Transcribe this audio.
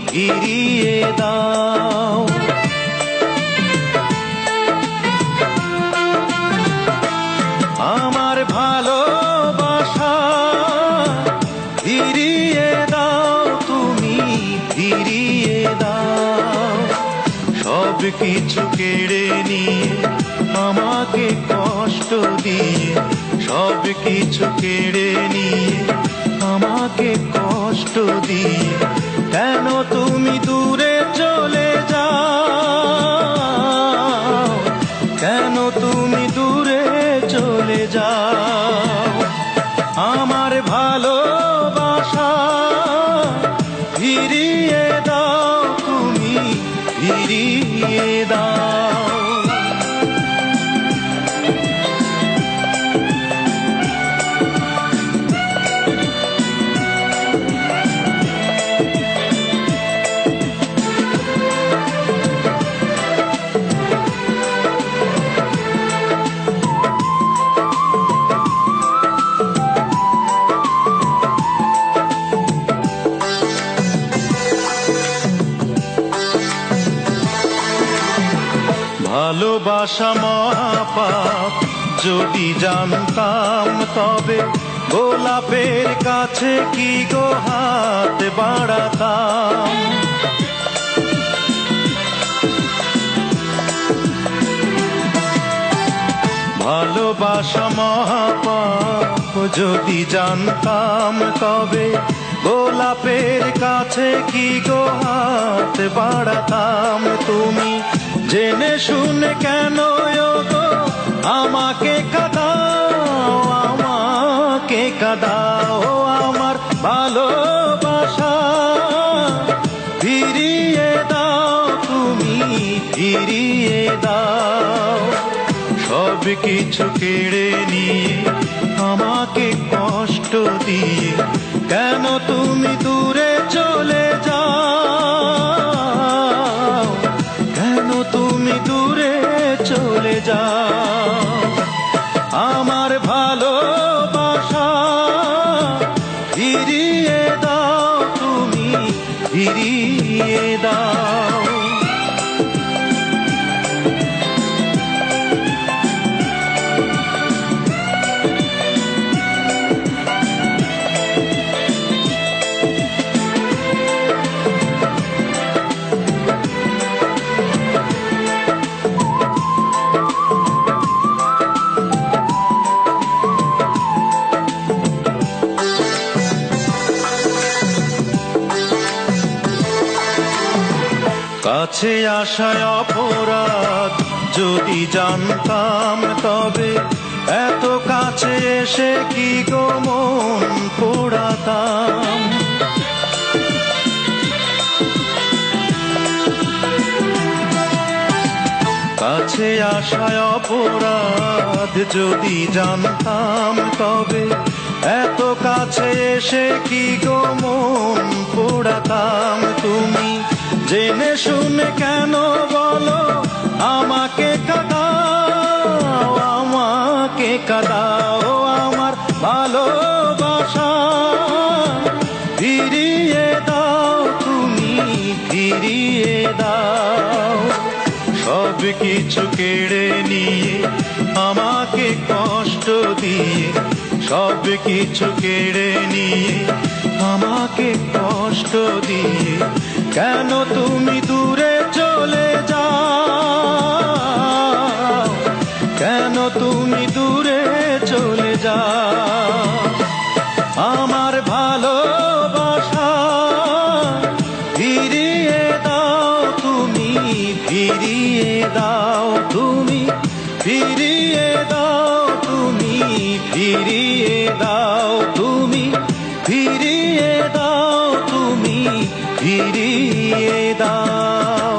ফিরিয়ে দাও। আমার ভালোবাসা ফিরিয়ে দাও, তুমি ফিরিয়ে দাও। সব কিছু কেড়ে নিয়ে আমাকে কষ্ট দিয়ে, সব কিছু কেড়ে নিয়ে আমাকে কষ্ট দিয়ে, কেন তুমি দূরে চলে যাও, কেন তুমি দূরে চলে যাও। আমার ভালোবাসা ফিরিয়ে দাও, তুমি ফিরিয়ে দাও। ভালোবাসা মহাপাপ, যদি জানতাম তবে গোলাপের কাছে কি গো হাত বাড়াতাম। ভালোবাসা মহাপাপ, যদি জানতাম তবে গোলাপের কাছে কি গো হাত বাড়াতাম। তুমি জেনে শুনে কেন গো আমাকে কাঁদাও, আমাকে কাঁদাও। আমার ভালোবাসা ফিরিয়ে দাও, তুমি ফিরিয়ে দাও। সব কিছু কেড়ে নিয়ে আমাকে কষ্ট দিয়ে, কেন তুমি দূরে চলে যাও, কেন তুমি দূরে চলে যাও। আমার ভালোবাসা ফিরিয়ে দাও, তুমি ফিরিয়ে দাও। কাছে আসায় অপরাধ, যদি জানতাম তবে এত কাছে এসে কি গো মন পোড়াতাম। কাছে আসায় অপরাধ, যদি জানতাম তবে এত কাছে এসে কি গো মন পোড়াতাম। তুমি জেনে শুনে কেন বলো আমাকে কাঁদাও, আমাকে কাঁদাও। আমার ভালোবাসা ফিরিয়ে দাও, তুমি ফিরিয়ে দাও। সব কিছু কেড়ে নিয়ে আমাকে কষ্ট দিয়ে, সব কিছু কেড়ে নিয়ে আমাকে কষ্ট দিয়ে, কেন তুমি দূরে চলে যাও, কেন তুমি দূরে চলে যাও। আমার ভালোবাসা ফিরিয়ে দাও, তুমি ফিরিয়ে দাও, তুমি ফিরিয়ে দাও, তুমি ফিরিয়ে দাও, তুমি ফিরিয়ে দাও, তুমি ফিরিয়ে দাও।